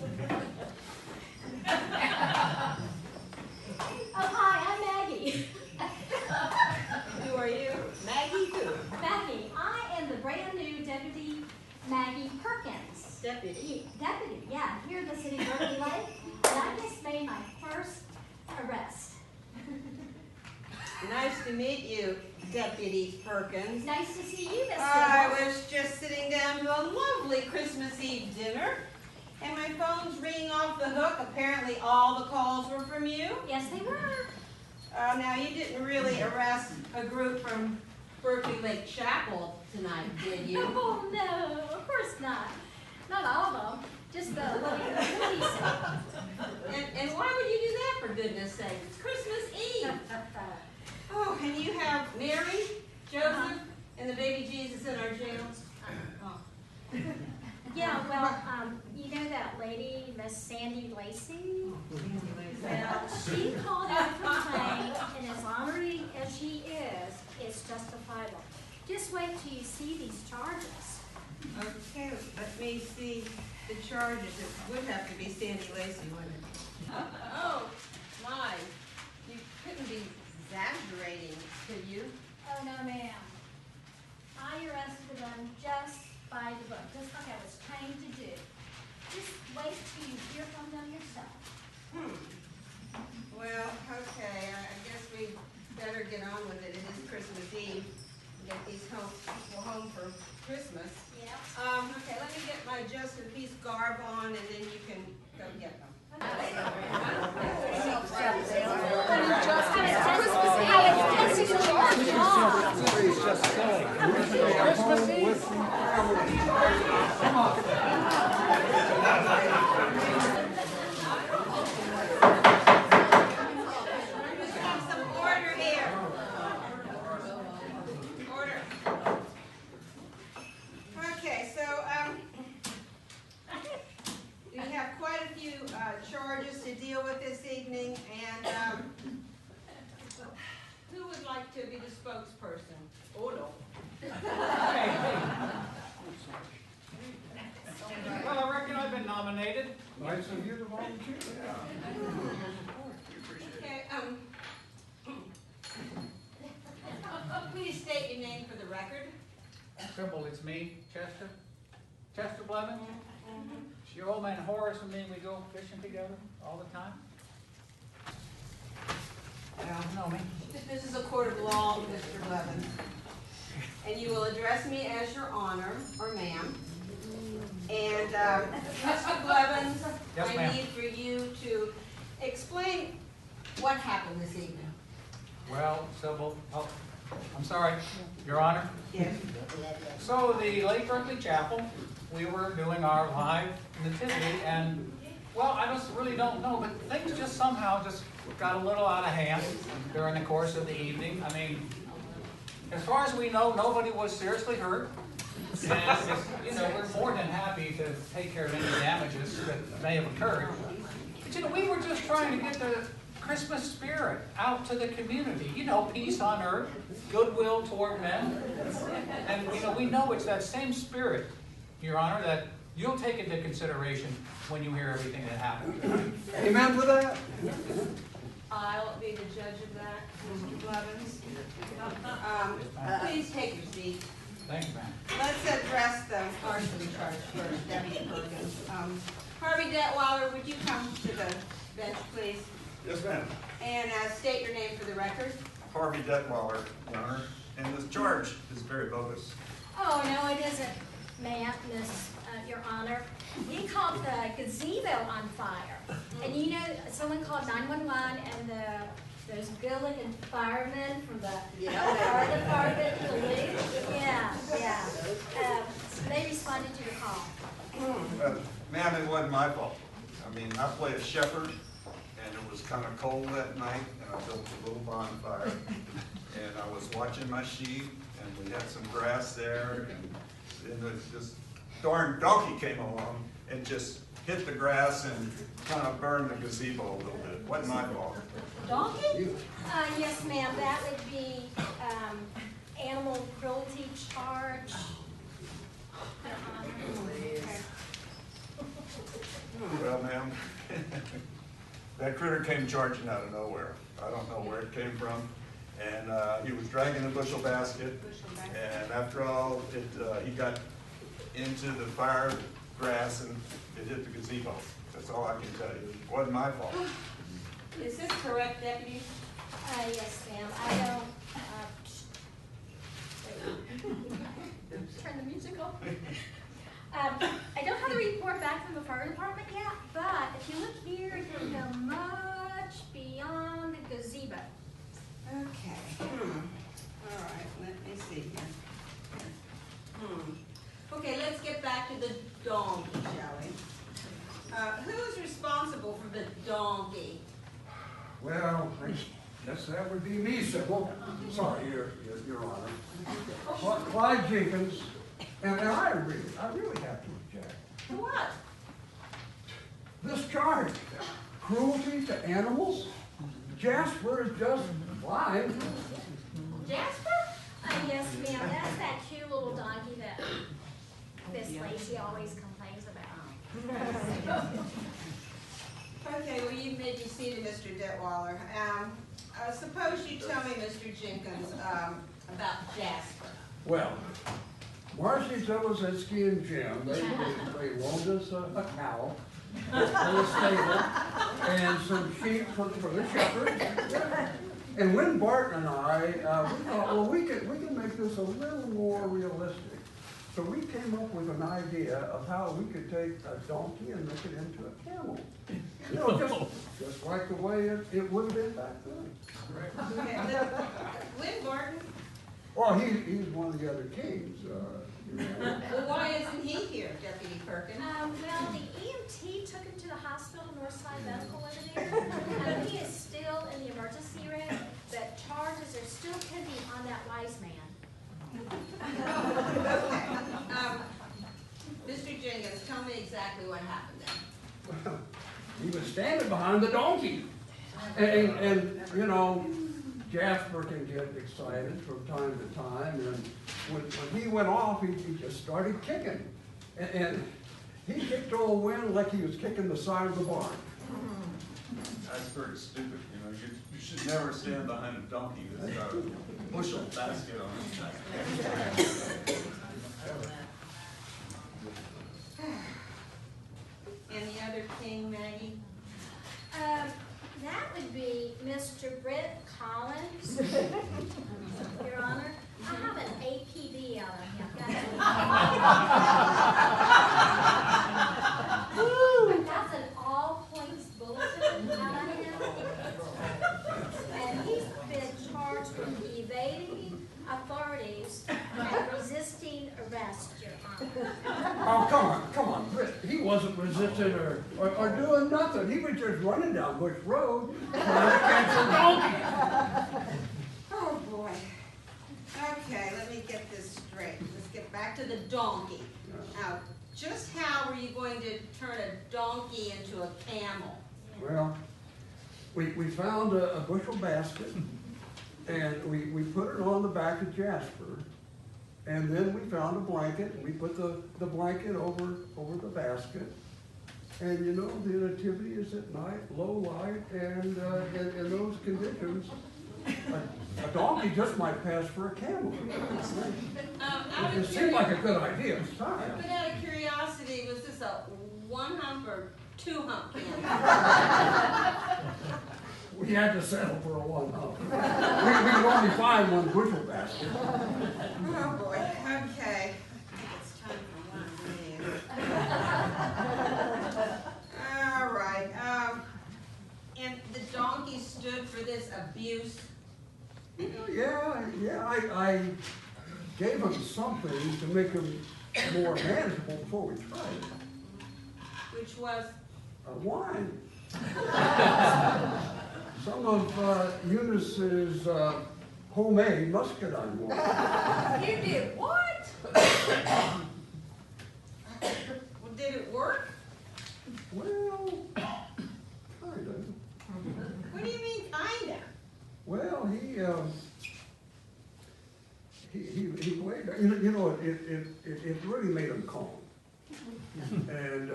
Oh, hi, I'm Maggie. Who are you? Maggie who? Maggie, I am the brand new Deputy Maggie Perkins. Deputy. Deputy, yeah, here in the city of Berkeley Lake, and I just made my first arrest. Nice to meet you, Deputy Perkins. Nice to see you, Miss I Stewart. was just sitting down to a lovely Christmas Eve dinner, and my phone's ringing off the hook. Apparently all the calls were from you. Yes, they were. Now, you didn't really arrest a group from Berkeley Lake Chapel tonight, did you? Oh, no, of course not. Not all of them, just the police. And why would you do that, for goodness sake? It's Christmas Eve. Oh, and you have Mary, Joseph, and the baby Jesus in our jail. Oh. Yeah, well, you know that lady, Miss Sandy Lacey? Well, she called in a complaint, and as honorary as she is, it's justifiable. Just wait till you see these charges. Okay, let me see the charges. It would have to be Sandy Lacey, wouldn't it? Oh, my. You couldn't be exaggerating, could you? Oh, no, ma'am. I arrested them just by the book, just like I was trained to do. Just wait till you hear from them yourself. Well, okay, I guess we better get on with it. It is Christmas Eve. Get these people home for Christmas. Yeah. Okay, let me get my Just in Peace garb on, and then you can go get them. Some order here. Order. Okay, so we have quite a few charges to deal with this evening, and who would like to be the spokesperson? Odo. Well, I reckon I've been nominated. Nice of you to volunteer. Okay, please state your name for the record. Simple, it's me, Chester. Chester Blevins. Your old man Horace and me, we go fishing together all the time. You know me. This is a court of law, Mr. Blevins. And you will address me as your honor, or ma'am. And Mr. Blevins, Yes, I ma'am. need for you to explain what happened this evening. Well, Sybil, I'm sorry, Your Honor. Yes. So the Lake Berkeley Chapel, we were doing our live nativity, and well, I just really don't know, but things just somehow just got a little out of hand during the course of the evening. I mean, as far as we know, nobody was seriously hurt. And, you know, we're more than happy to take care of any damages that may have occurred. But, you know, we were just trying to get the Christmas spirit out to the community. You know, peace on earth, goodwill toward men. And, you know, we know it's that same spirit, Your Honor, that you'll take into consideration when you hear everything that happened. Amen to that? I'll be the judge of that, Mr. Blevins. Please take your seat. Thank you, ma'am. Let's address the arson charge first, Deputy Perkins. Harvey Detweiler, would you come to the bench, please? Yes, ma'am. And state your name for the record. Harvey Detweiler, Your Honor, and this charge is very bogus. Oh, no, it isn't, ma'am, Your Honor. He caught the gazebo on fire. And you know, someone called 911 and those building and firemen from the fire department, police. Yeah. They responded to the call. Ma'am, it wasn't my fault. I mean, I played a shepherd, and it was kind of cold that night, and I built a little bonfire. And I was watching my sheep, and we had some grass there, and this darn donkey came along and just hit the grass and kind of burned the gazebo a little bit. It wasn't my fault. Donkey? Yes, ma'am, that would be animal cruelty charge. Your Honor. Well, ma'am, that critter came charging out of nowhere. I don't know where it came from. And he was dragging a bushel basket. And after all, he got into the fire grass and it hit the gazebo. That's all I can tell you. It wasn't my fault. Is this correct, Deputy? Yes, ma'am, I don't, turn the music off. I don't have the report back from the fire department yet, but if you look here, you can go much beyond the gazebo. Okay. All right, let me see here. Okay, let's get back to the donkey, shall we? Who is responsible for the donkey? Well, I guess that would be me, Sybil. Sorry, Your Honor. Clyde Jenkins, and I really have to object. To what? This charge, cruelty to animals, Jasper is just fine. Jasper? Yes, ma'am, that's that cute little donkey that Miss Lacey always complains about. Okay, well, you may be seated, Mr. Detweiler. Suppose you tell me, Mr. Jenkins, about Jasper. Well, Marcy, Zelazetsky, and Jim, they loaned us a cow for the stable and some sheep for the shepherd. And when Bart and I, we thought, well, we can make this a little more realistic. So we came up with an idea of how we could take a donkey and make it into a camel. You know, just like the way it would have been back then. Okay, Lynn Barton? Well, he's one of the other kings. Well, why isn't he here, Deputy Perkins? Well, the EMT took him to the hospital, Northside Medical over there. He is still in the emergency room, but charges are still pending on that wise man. Okay. Mr. Jenkins, tell me exactly what happened then. Well, he was standing behind the donkey. And you know, Jasper can get excited from time to time, and when he went off, he just started kicking. And he kicked old Win like he was kicking the side of the barn. That's very stupid, you know, you should never stand behind a donkey that's got a bushel basket on its back. And the other king, Maggie? That would be Mr. Britt Collins, Your Honor. I have an APB out on him. That's an all-points bulletin out on him. And he's been charged with evading authorities and resisting arrest, Your Honor. Oh, come on, Britt. He wasn't resisting or doing nothing. He was just running down Bush Road trying to catch a donkey. Oh, boy. Okay, let me get this straight. Let's get back to the donkey. Now, just how were you going to turn a donkey into a camel? Well, we found a bushel basket, and we put it on the back of Jasper, and then we found a blanket, and we put the blanket over the basket. And you know, the nativity is at night, low light, and in those conditions, a donkey just might pass for a camel. It seemed like a good idea at the time. But out of curiosity, was this a one hump or two hump camel? We had to settle for a one hump. We could only find one bushel basket. Oh, boy. Okay. I think it's time for one of these. All right. And the donkey stood for this abuse? Yeah, I gave him something to make him more manageable before we tried it. Which was? Wine. Some of Eunice's homemade muscadine wine. You did what? Well, did it work? Well, kind of. What do you mean, kinda? Well, he weighed, you know, it really made him calm. And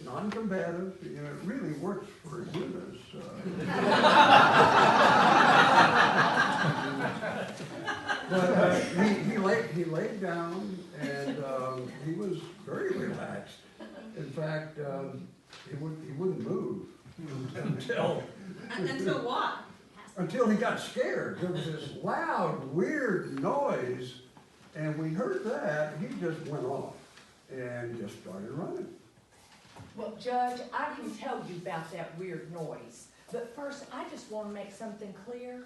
non-combative, you know, it really works for Eunice. But he laid down, and he was very relaxed. In fact, he wouldn't move until Until what? until he got scared. There was this loud, weird noise, and we heard that. He just went off and just started running. Well, Judge, I can tell you about that weird noise, but first, I just want to make something clear.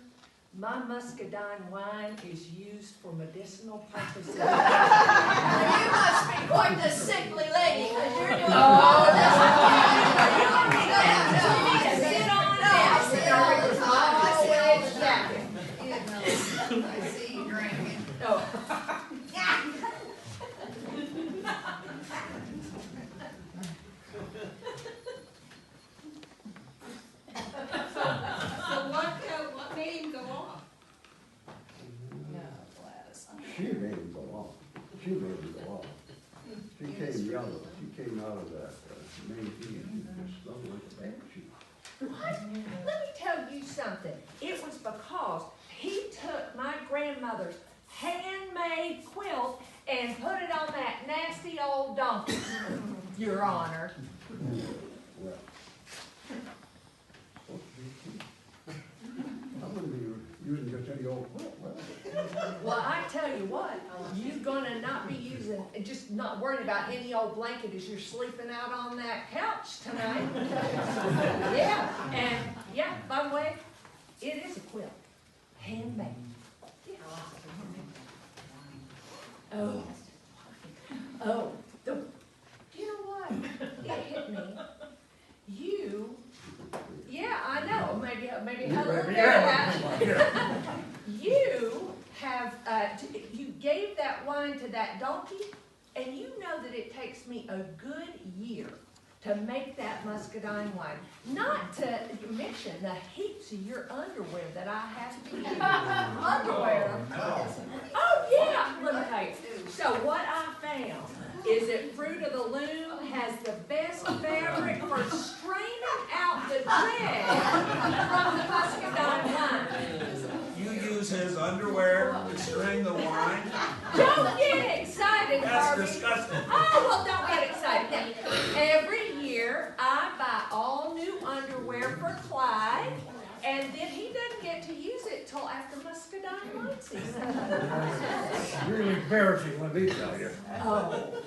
My muscadine wine is used for medicinal purposes. You must be quite the sickly lady, because you're doing Oh, all of this. You need to sit on down, sir. It's always shouting. I see you drinking. Oh. So what made him go off? No, Gladys. She made him go off. She made him go off. She came yellow. She came out of that main heat and just smelled like a banshee. What? Let me tell you something. It was because he took my grandmother's handmade quilt and put it on that nasty old donkey, Your Honor. Well, supposed to be cute. I wouldn't be using just any old quilt. Well, I tell you what, you're gonna not be using, just not worrying about any old blanket as you're sleeping out on that couch tonight. Yeah, and yeah, by the way, it is a quilt, handmade. Yeah. Oh, you know what? It hit me. Yeah, I know, maybe had a little bit of that. You have, you gave that wine to that donkey, and you know that it takes me a good year to make that muscadine wine. Not to mention the heaps of your underwear that I have to use. Underwear? Oh, yeah, let me tell you. So what I found is that Fruit of the Loom has the best fabric for straining out the dread from the muscadine wine. You use his underwear to strain the wine? Don't get excited, That's Harvey. disgusting. Oh, well, don't get excited. Every year, I buy all new underwear for Clyde, and then he doesn't get to use it till after muscadine wine season. It's really embarrassing, let me tell you. Oh.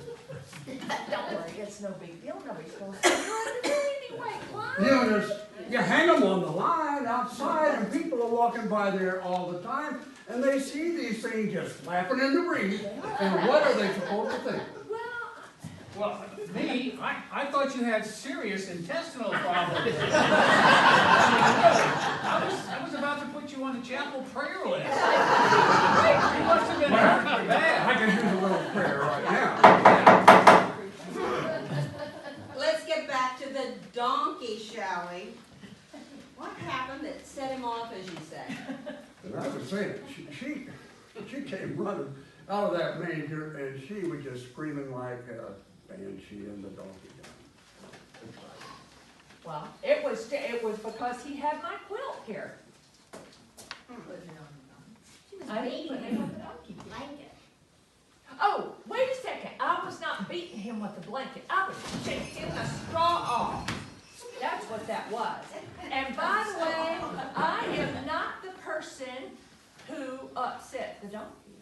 Don't worry, it's no big deal. Nobody's going to see your underwear anyway, Clyde. Eunice, you hang them on the line outside, and people are walking by there all the time, and they see these things just flapping in the breeze, and what are they supposed to think? Well, me, I thought you had serious intestinal problems. I was about to put you on the chapel prayer list. You must have been hurt bad. I can use a little prayer right now. Let's get back to the donkey, shall we? What happened that set him off, as you say? And I was saying, she came running out of that manger, and she was just screaming like a banshee in the donkey gun. Well, it was because he had my quilt here. I didn't put it on the donkey blanket. Oh, wait a second. I was not beating him with the blanket. I was shaking the straw off. That's what that was. And by the way, I am not the person who upset the donkey.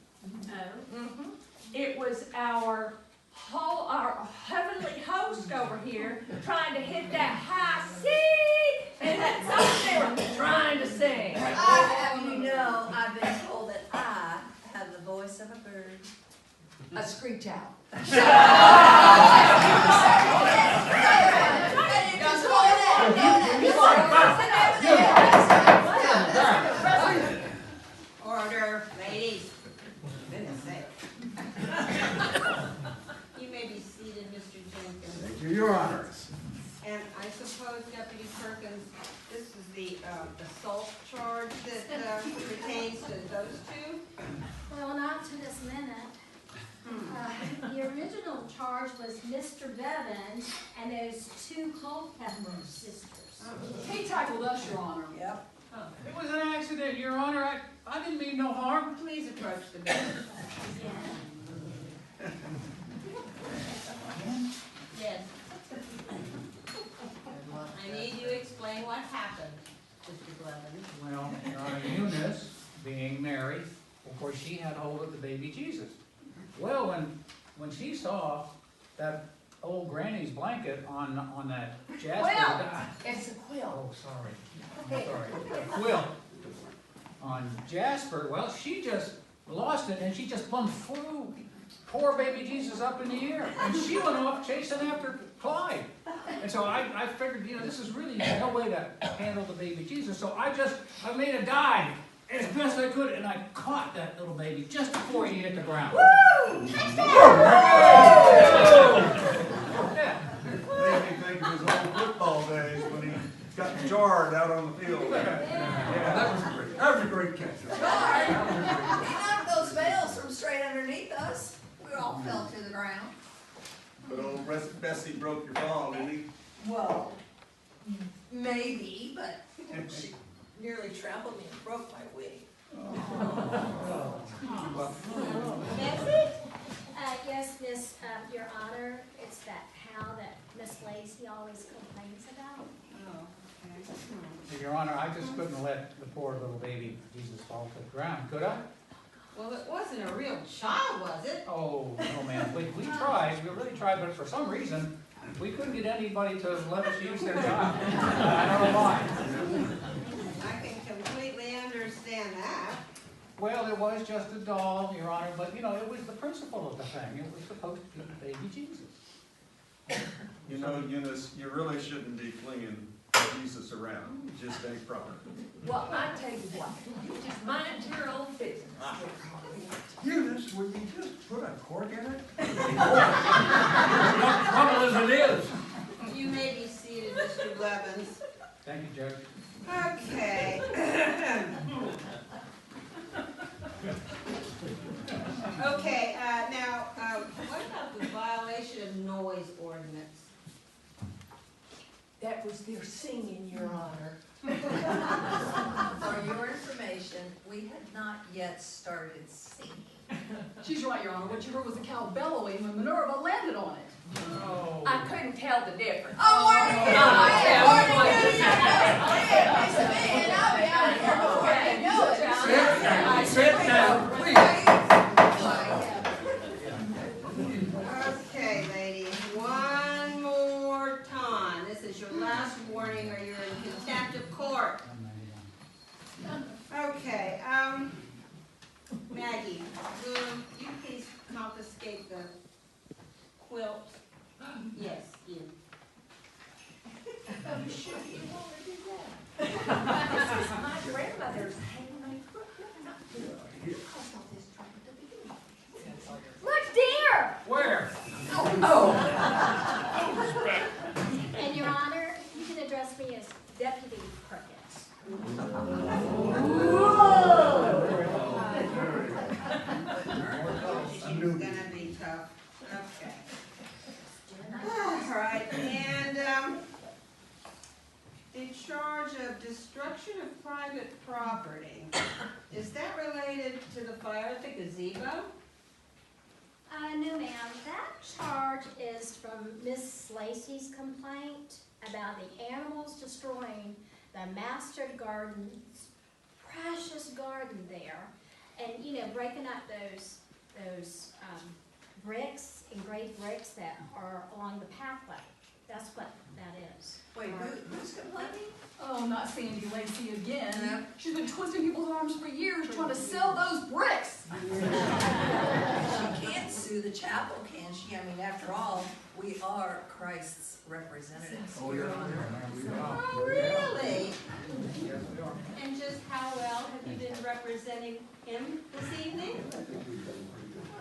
No. Mm-hmm. It was our heavenly host over here trying to hit that high C, and that's something they were trying to sing. I have you know, I've been told that I have the voice of a bird. A screech owl. Order, ladies. Goodness sake. You may be seated, Mr. Jenkins. Thank you, Your Honor. And I suppose, Deputy Perkins, this is the assault charge that pertains to those two? Well, not to this minute. The original charge was Mr. Bevan and those two Culpepper sisters. He tackled us, Your Honor. Yep. It was an accident, Your Honor. I didn't mean no harm. Please approach the bench. Yes. I need you to explain what happened, Mr. Blevins. Well, Your Honor, Eunice, being Mary, of course, she had hold of the baby Jesus. Well, when she saw that old granny's blanket on that Jasper. Quilt. It's a quilt. Oh, sorry. A quilt on Jasper. Well, she just lost it and she just plumb flew poor baby Jesus up in the air. And she went off chasing after Clyde. And so I figured, this is really no way to handle the baby Jesus. So I made a dive as best I could, and I caught that little baby just before he hit the ground. Made me think of his old football days when he got jarred out on the field. That was a great catch. He knocked those veils from straight underneath us. We all fell to the ground. But old Bessie broke your fall, didn't he? Well, maybe, but she nearly trampled me and broke my wig. Bessie? Yes, Miss, Your Honor, it's that cow that Miss Lacy always complains about. Oh, okay. Your Honor, I just couldn't let the poor little baby Jesus fall to the ground, could I? Well, it wasn't a real child, was it? Oh, no, man. We tried. We really tried, but for some reason, we couldn't get anybody to let us use their child. I don't know why. I can completely understand that. Well, it was just a doll, Your Honor, but, it was the principle of the thing. It was supposed to be baby Jesus. You know, Eunice, you really shouldn't be flinging Jesus around. It just ain't proper. Well, I tell you what, you just mind your own business. Eunice, would you just put a cork in it? Not trouble as it is. You may be seated, Mr. Blevins. Thank you, Judge. Okay. Okay, now, what about the violation of noise ordinance? That was their singing, Your Honor. For your information, we had not yet started singing. She's right, Your Honor. What you heard was a cow bellowing when Minerva landed on it. Oh. I couldn't tell the difference. Oh, morning, I'll be out of here before you know it. Sit down, please. Okay, ladies, one more time. This is your last warning or you're in contempt of court. Okay, Maggie, will you please confiscate the quilt? Yes, you. I'm sure you want to do that. This is my grandmother's handmade quilt. Cost all this trouble to begin with. Look, dear! Where? And Your Honor, you can address me as Deputy Cricket. She's gonna be tough. Okay. All right, and, the charge of destruction of private property, is that related to the fire at the gazebo? No, ma'am. That charge is from Miss Lacy's complaint about the animals destroying the master garden's precious garden there. And, breaking up those bricks, engraved bricks that are along the pathway. That's what that is. Wait, who's complaining? Oh, not Sandy Lacey again. Yeah. She's been twisting people's arms for years trying to sell those bricks. She can't sue the chapel, can she? I mean, after all, we are Christ's representatives. Oh, Your yeah. Honor. Oh, really? Yes, we are. And just how well have you been representing him this evening?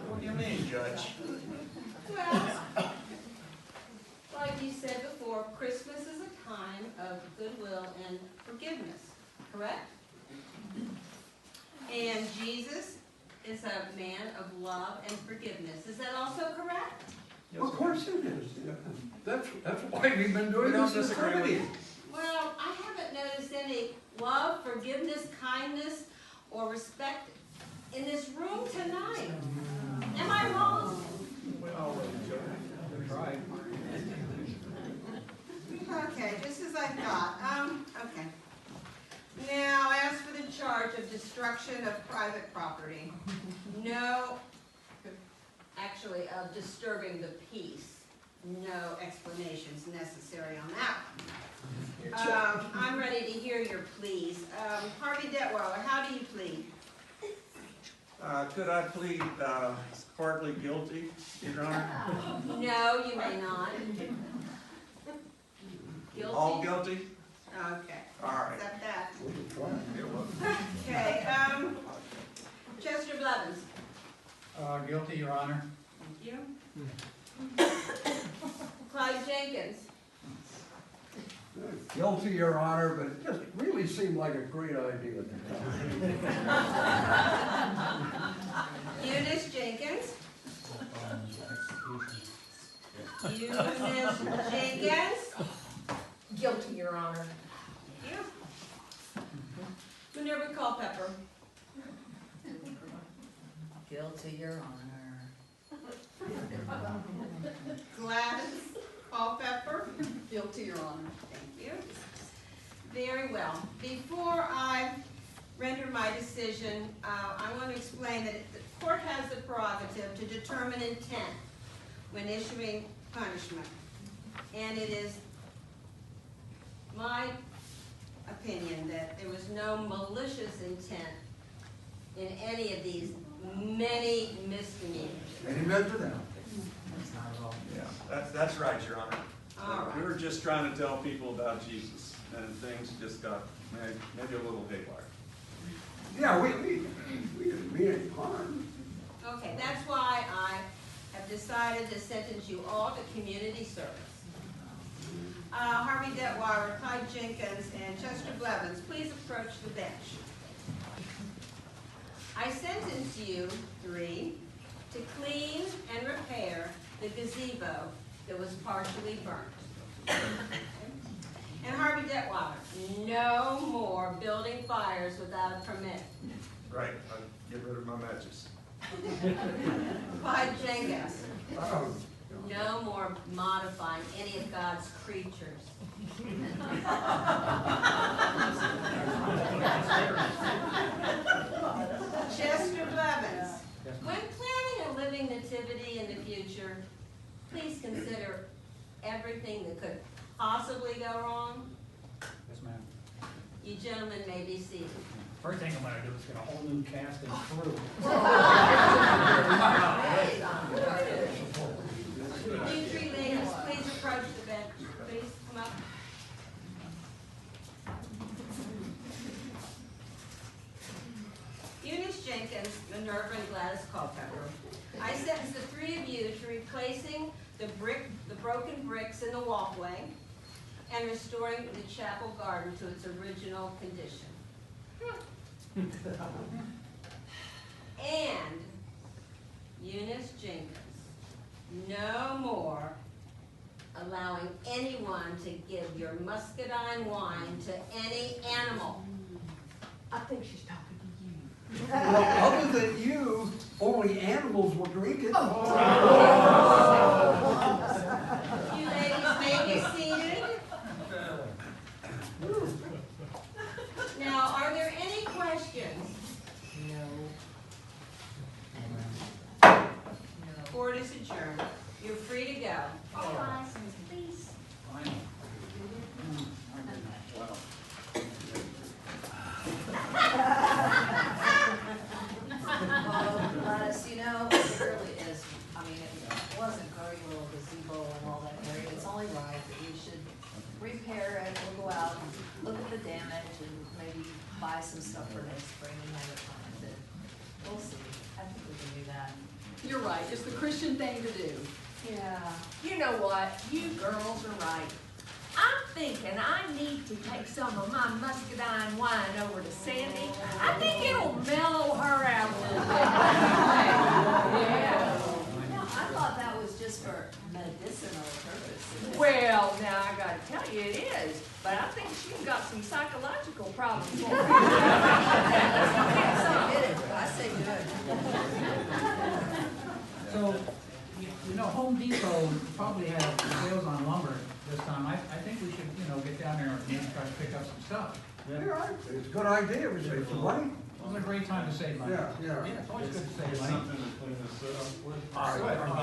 What do you mean, Judge? Well, like you said before, Christmas is a time of goodwill and forgiveness, correct? And Jesus is a man of love and forgiveness. Is that also correct? Of course it is. That's why we've been doing this Nativity. Well, I haven't noticed any love, forgiveness, kindness, or respect in this room tonight. Am I wrong? That's right. Okay, just as I thought. Okay. Now, as for the charge of destruction of private property, no, actually, of disturbing the peace, no explanations necessary on that. I'm ready to hear your pleas. Harvey Detweiler, how do you plead? Could I plead partly guilty, Your Honor? No, you may not. Guilty? All guilty? Okay. All right. Accept that. It was. Okay, Chester Blevins. Guilty, Your Honor. Thank you. Clyde Jenkins. Guilty, Your Honor, but it just really seemed like a great idea at the time. Eunice Jenkins. Eunice Jenkins. Guilty, Your Honor. Thank you. Minerva Culpepper. Guilty, Your Honor. Gladys Culpepper. Guilty, Your Honor. Thank you. Very well. Before I render my decision, I want to explain that the court has the prerogative to determine intent when issuing punishment. And it is my opinion that there was no malicious intent in any of these many misdemeanors. Amen to that. Yeah, that's right, Your Honor. All right. We were just trying to tell people about Jesus, and things just got maybe a little haywire. Yeah, we didn't mean any harm. Okay, that's why I have decided to sentence you all to community service. Harvey Detweiler, Clyde Jenkins, and Chester Blevins, please approach the bench. I sentence you three to clean and repair the gazebo that was partially burnt. And Harvey Detweiler, no more building fires without a permit. Right, I'd get rid of my matches. Clyde Jenkins, Oh, no more modifying any of God's creatures. Chester Blevins, when planning a living nativity in the future, please consider everything that could possibly go wrong. Yes, ma'am. You gentlemen may be seated. First thing I'm gonna do is get a whole new cast and crew. You three ladies, please approach the bench. Please come up. Eunice Jenkins, Minerva, and Gladys Culpepper. I sentence the three of you to replacing the broken bricks in the walkway and restoring the chapel garden to its original condition. And Eunice Jenkins, no more allowing anyone to give your muscadine wine to any animal. I think she's talking to you. well, other than you, only animals will drink it. You ladies may be seated. Now, are there any questions? Court is adjourned. You're free to go. All license, please. Gladys, you know, it really is, I mean, it wasn't very little gazebo and all that area. It's only right that we should repair it. We'll go out and look at the damage and maybe buy some stuff for next spring and have it planted. We'll see. I think we can do that. You're right, it's the Christian thing to do. Yeah. You know what? You girls are right. I'm thinking thinking I need to take some of my muscadine wine over to Sandy. I think it'll mellow her out a little bit. Yeah. No, I thought that was just for medicinal purposes. Well, now I gotta tell you it is, but I think she's got some psychological problems for her. I say good. So, you know, Home Depot probably has sales on lumber this time. I think we should, get down there and maybe try to pick up some stuff. Yeah, it's a good idea, we save some money. It's a great time to save money. Yeah. It's always good to save It's money. something to clean this up with. I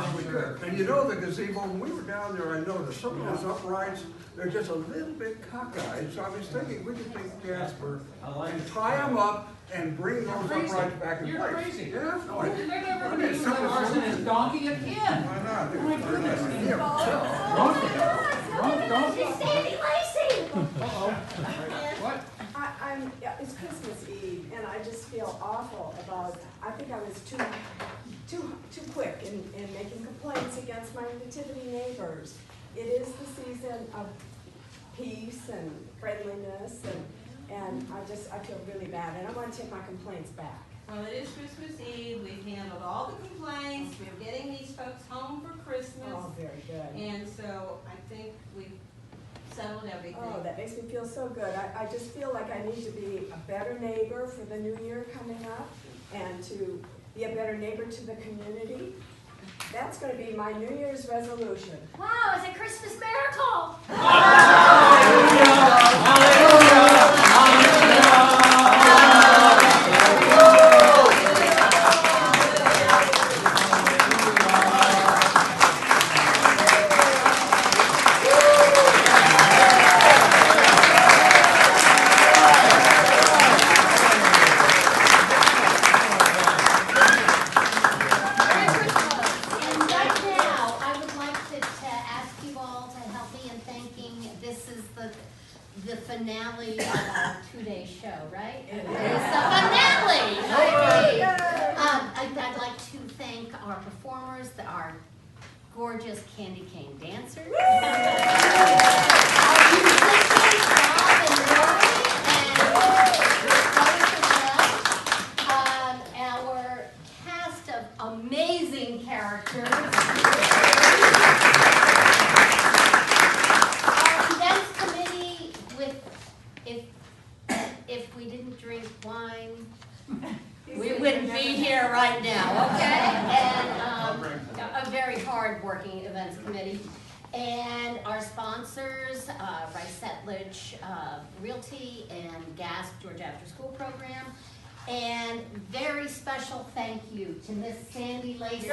think we could. And you know the gazebo, when we were down there, I noticed some of those uprights, they're just a little bit cockeyed. So I was thinking we could take Jasper and tie them up and bring those uprights back in place. You're crazy. Yeah. No, They're never gonna use that horse and his donkey again. why not? My goodness. Donkey. It's Sandy Lacey! What? It's Christmas Eve, and I just feel awful about, I think I was too quick in making complaints against my Nativity neighbors. It is the season of peace and friendliness, and I feel really bad, and I want to take my complaints back. Well, it is Christmas Eve, we've handled all the complaints, we're getting these folks home for Christmas. Oh, very good. And so I think we've settled everything. Oh, that makes me feel so good. I just feel like I need to be a better neighbor for the new year coming up, and to be a better neighbor to the community. That's going to be my New Year's resolution. Wow, it's a Christmas miracle! And right now, I would like to ask you all to help me in thanking, this is the finale of our two-day show, right? It is the finale! I'd like to thank our performers, our gorgeous candy cane dancers, our musicians, Bob and Lori, and our cast of amazing characters. Our events committee, if we didn't drink wine, we wouldn't be here right now, okay? And a very hard-working events committee. And our sponsors, Rice Settlage Realty and GASP, Georgia After School Program. And very special thank you to Miss Sandy Lacey.